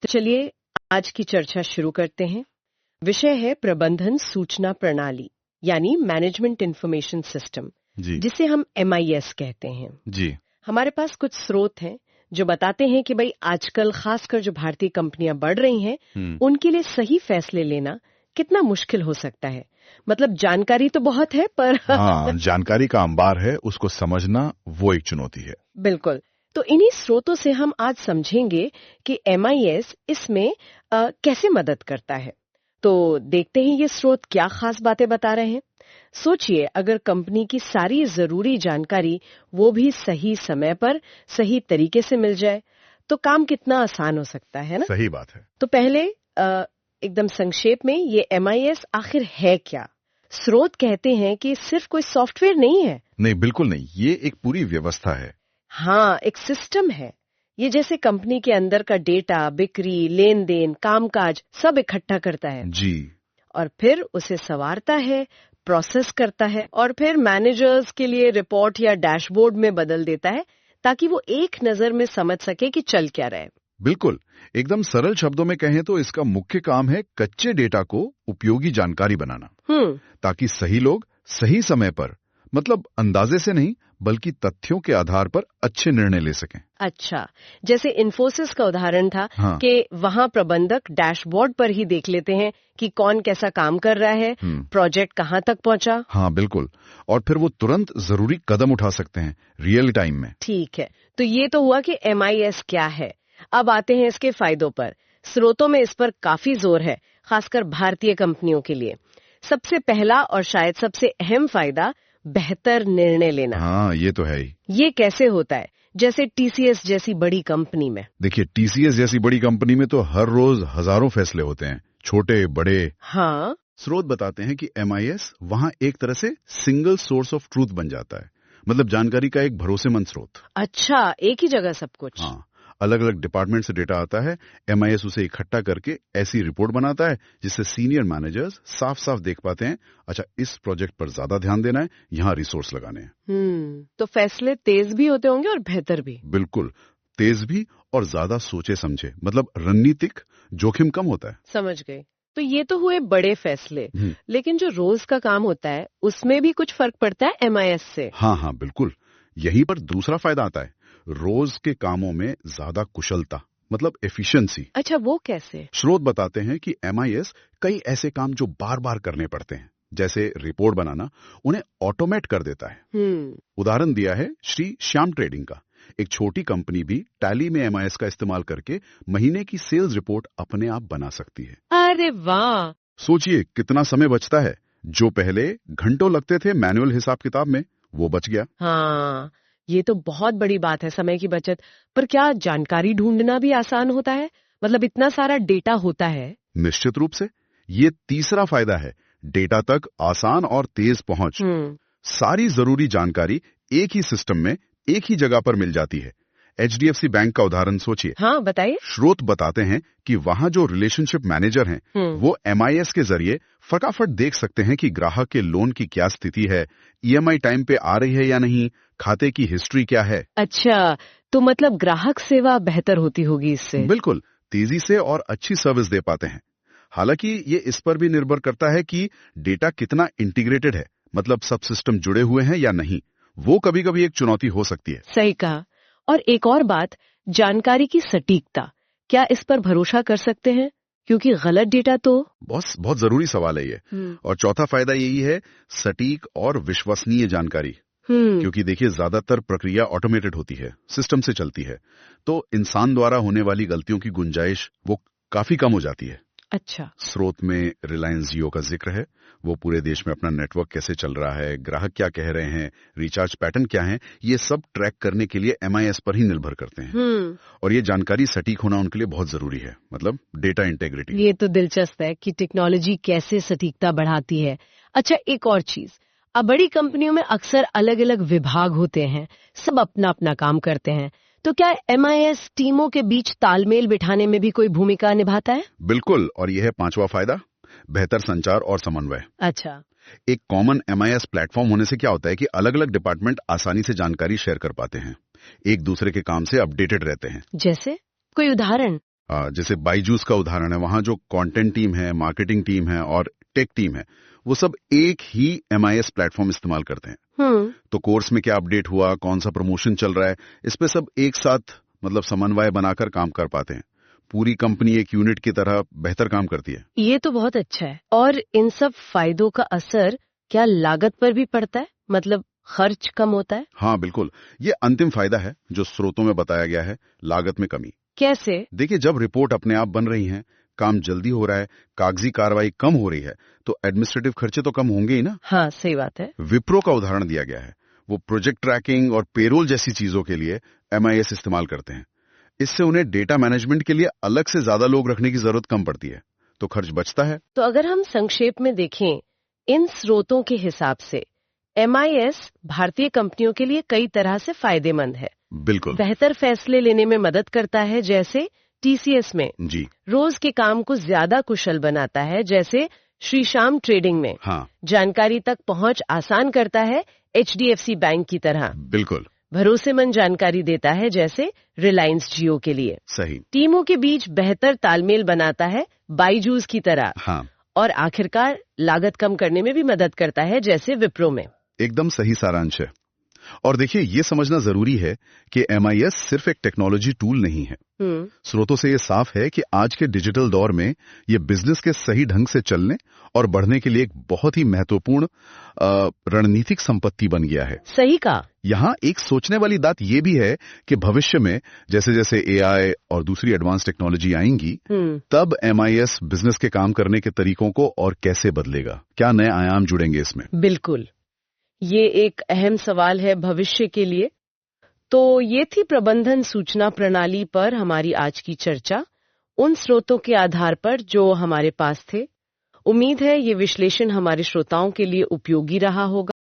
चलिए आज की चर्चा शुरू करते हैं। विषय है प्रबंधन सूचना प्रणाली यानी मैनेजमेंट इंफॉर्मेशन सिस्टम, जिसे हम MIS कहते हैं। जी। हमारे पास कुछ स्रोत हैं जो बताते हैं कि भाई आजकल खासकर जो भारतीय कंपनियां बढ़ रही हैं, उनके लिए सही फैसले लेना कितना मुश्किल हो सकता है। मतलब जानकारी तो बहुत है पर हाँ, जानकारी का अंबार है, उसको समझना वो एक चुनौती है। बिल्कुल। तो इन्हीं स्रोतों से हम आज समझेंगे कि MIS इसमें कैसे मदद करता है। तो देखते हैं ये स्रोत क्या खास बातें बता रहे हैं। सोचिए अगर कंपनी की सारी जरूरी जानकारी वो भी सही समय पर सही तरीके से मिल जाए तो काम कितना आसान हो सकता है ना। सही बात है। तो पहले एकदम संक्षेप में ये MIS आखिर है क्या। स्रोत कहते हैं कि सिर्फ कोई सॉफ्टवेयर नहीं है। नहीं, बिल्कुल नहीं, ये एक पूरी व्यवस्था है। हाँ, एक सिस्टम है। ये जैसे कंपनी के अंदर का डेटा, बिक्री, लेन देन, कामकाज सब इकट्ठा करता है जी। और फिर उसे संवारता है, प्रोसेस करता है और फिर मैनेजर्स के लिए रिपोर्ट या डैशबोर्ड में बदल देता है ताकि वो एक नजर में समझ सके कि चल क्या रहा है। बिल्कुल, एकदम सरल शब्दों में कहें तो इसका मुख्य काम है कच्चे डेटा को उपयोगी जानकारी बनाना, ताकि सही लोग सही समय पर, मतलब अंदाजे से नहीं बल्कि तथ्यों के आधार पर अच्छे निर्णय ले सकें। अच्छा, जैसे इन्फोसिस का उदाहरण था कि वहाँ प्रबंधक डैशबोर्ड पर ही देख लेते हैं कि कौन कैसा काम कर रहा है, प्रोजेक्ट कहाँ तक पहुँचा। हाँ बिल्कुल, और फिर वो तुरंत जरूरी कदम उठा सकते हैं रियल टाइम में। ठीक है, तो ये तो हुआ कि MIS क्या है। अब आते हैं इसके फायदों पर। स्रोतों में इस पर काफी जोर है, खासकर भारतीय कंपनियों के लिए। सबसे पहला और शायद सबसे अहम फायदा बेहतर निर्णय लेना। हाँ, ये तो है ही। ये कैसे होता है? जैसे TCS जैसी बड़ी कंपनी में। देखिए, TCS जैसी बड़ी कंपनी में तो हर रोज हजारों फैसले होते हैं, छोटे बड़े। हाँ। स्रोत बताते हैं कि MIS वहाँ एक तरह से सिंगल सोर्स ऑफ ट्रूथ बन जाता है, मतलब जानकारी का एक भरोसेमंद स्रोत। अच्छा, एक ही जगह सब कुछ। हाँ, अलग अलग डिपार्टमेंट से डेटा आता है, MIS उसे इकट्ठा करके ऐसी रिपोर्ट बनाता है जिससे सीनियर मैनेजर्स साफ साफ देख पाते हैं, अच्छा इस प्रोजेक्ट पर ज्यादा ध्यान देना है, यहाँ रिसोर्स लगाने हैं। तो फैसले तेज भी होते होंगे और बेहतर भी। बिल्कुल, तेज भी और ज्यादा सोचे समझे, मतलब रणनीतिक जोखिम कम होता है। समझ गई। तो ये तो हुए बड़े फैसले, लेकिन जो रोज का काम होता है उसमें भी कुछ फर्क पड़ता है MIS से। हाँ बिल्कुल, यहीं पर दूसरा फायदा आता है, रोज के कामों में ज्यादा कुशलता, मतलब एफिशिएंसी। अच्छा, वो कैसे? स्रोत बताते हैं कि MIS कई ऐसे काम जो बार बार करने पड़ते हैं, जैसे रिपोर्ट बनाना, उन्हें ऑटोमेट कर देता है। उदाहरण दिया है श्री श्याम ट्रेडिंग का। एक छोटी कंपनी भी टैली में MIS का इस्तेमाल करके महीने की सेल्स रिपोर्ट अपने आप बना सकती है। अरे वाह! सोचिए कितना समय बचता है, जो पहले घंटों लगते थे मैनुअल हिसाब किताब में, वो बच गया। हाँ, ये तो बहुत बड़ी बात है, समय की बचत। पर क्या जानकारी ढूंढना भी आसान होता है? मतलब इतना सारा डेटा होता है। निश्चित रूप से, ये तीसरा फायदा है, डेटा तक आसान और तेज पहुंच। सारी जरूरी जानकारी एक ही सिस्टम में एक ही जगह पर मिल जाती है। HDFC बैंक का उदाहरण सोचिए। हाँ, बताइए। स्रोत बताते हैं कि वहां जो रिलेशनशिप मैनेजर हैं, वो MIS के जरिए फटाफट देख सकते हैं कि ग्राहक के लोन की क्या स्थिति है, EMI टाइम पे आ रही है या नहीं, खाते की हिस्ट्री क्या है। अच्छा, तो मतलब ग्राहक सेवा बेहतर होती होगी इससे। बिल्कुल, तेजी से और अच्छी सर्विस दे पाते हैं। हालांकि ये इस पर भी निर्भर करता है कि डेटा कितना इंटीग्रेटेड है, मतलब सब सिस्टम जुड़े हुए हैं या नहीं, वो कभी कभी एक चुनौती हो सकती है। सही कहा। और एक और बात, जानकारी की सटीकता, क्या इस पर भरोसा कर सकते हैं? क्योंकि गलत डेटा तो बहुत जरूरी सवाल है ये। और चौथा फायदा यही है, सटीक और विश्वसनीय जानकारी। क्योंकि देखिए, ज्यादातर प्रक्रिया ऑटोमेटेड होती है, सिस्टम से चलती है, तो इंसान द्वारा होने वाली गलतियों की गुंजाइश वो काफी कम हो जाती है। अच्छा। स्रोत में रिलायंस जियो का जिक्र है, वो पूरे देश में अपना नेटवर्क कैसे चल रहा है, ग्राहक क्या कह रहे हैं, रिचार्ज पैटर्न क्या है, ये सब ट्रैक करने के लिए MIS पर ही निर्भर करते हैं। और ये जानकारी सटीक होना उनके लिए बहुत जरूरी है, मतलब डेटा इंटेग्रिटी। ये तो दिलचस्प है कि टेक्नोलॉजी कैसे सटीकता बढ़ाती है। अच्छा, एक और चीज, अब बड़ी कंपनियों में अक्सर अलग अलग विभाग होते हैं, सब अपना अपना काम करते हैं, तो क्या MIS टीमों के बीच तालमेल बिठाने में भी कोई भूमिका निभाता है? बिल्कुल, और यह है पांचवा फायदा, बेहतर संचार और समन्वय। अच्छा। एक कॉमन MIS प्लेटफॉर्म होने से क्या होता है कि अलग अलग डिपार्टमेंट आसानी से जानकारी शेयर कर पाते हैं, एक दूसरे के काम से अपडेटेड रहते हैं। जैसे कोई उदाहरण? जैसे बाईजूस का उदाहरण है, वहां जो कंटेंट टीम है, मार्केटिंग टीम है और टेक टीम है, वो सब एक ही MIS प्लेटफॉर्म इस्तेमाल करते हैं। तो कोर्स में क्या अपडेट हुआ, कौन सा प्रमोशन चल रहा है, इस पे सब एक साथ मतलब समन्वय बनाकर काम कर पाते हैं। पूरी कंपनी एक यूनिट की तरह बेहतर काम करती है। ये तो बहुत अच्छा है। और इन सब फायदों का असर क्या लागत पर भी पड़ता है, मतलब खर्च कम होता है? हाँ बिल्कुल, ये अंतिम फायदा है जो स्रोतों में बताया गया है, लागत में कमी। कैसे? देखिए, जब रिपोर्ट अपने आप बन रही है, काम जल्दी हो रहा है, कागजी कार्रवाई कम हो रही है, तो एडमिनिस्ट्रेटिव खर्चे तो कम होंगे ही ना। हाँ सही बात है। विप्रो का उदाहरण दिया गया है, वो प्रोजेक्ट ट्रैकिंग और पेरोल जैसी चीजों के लिए MIS इस्तेमाल करते हैं। इससे उन्हें डेटा मैनेजमेंट के लिए अलग से ज्यादा लोग रखने की जरूरत कम पड़ती है, तो खर्च बचता है। तो अगर हम संक्षेप में देखें, इन स्रोतों के हिसाब से MIS भारतीय कंपनियों के लिए कई तरह से फायदेमंद है। बिल्कुल। बेहतर फैसले लेने में मदद करता है, जैसे TCS में। जी। रोज के काम को ज्यादा कुशल बनाता है, जैसे श्री श्याम ट्रेडिंग में। हाँ। जानकारी तक पहुंच आसान करता है, HDFC बैंक की तरह। बिल्कुल। भरोसेमंद जानकारी देता है, जैसे रिलायंस जियो के लिए। सही। टीमों के बीच बेहतर तालमेल बनाता है, बाईजूस की तरह। हाँ। और आखिरकार लागत कम करने में भी मदद करता है, जैसे विप्रो में। एकदम सही सारांश है। और देखिए, ये समझना जरूरी है कि MIS सिर्फ एक टेक्नोलॉजी टूल नहीं है। स्रोतों से ये साफ है कि आज के डिजिटल दौर में ये बिजनेस के सही ढंग से चलने और बढ़ने के लिए एक बहुत ही महत्वपूर्ण रणनीतिक संपत्ति बन गया है। सही कहा। यहाँ एक सोचने वाली बात ये भी है कि भविष्य में जैसे जैसे AI और दूसरी एडवांस टेक्नोलॉजी आएंगी, तब MIS बिजनेस के काम करने के तरीकों को और कैसे बदलेगा, क्या नए आयाम जुड़ेंगे इसमें। बिल्कुल, ये एक अहम सवाल है भविष्य के लिए। तो ये थी प्रबंधन सूचना प्रणाली पर हमारी आज की चर्चा, उन स्रोतों के आधार पर जो हमारे पास थे। उम्मीद है ये विश्लेषण हमारे श्रोताओं के लिए उपयोगी रहा होगा।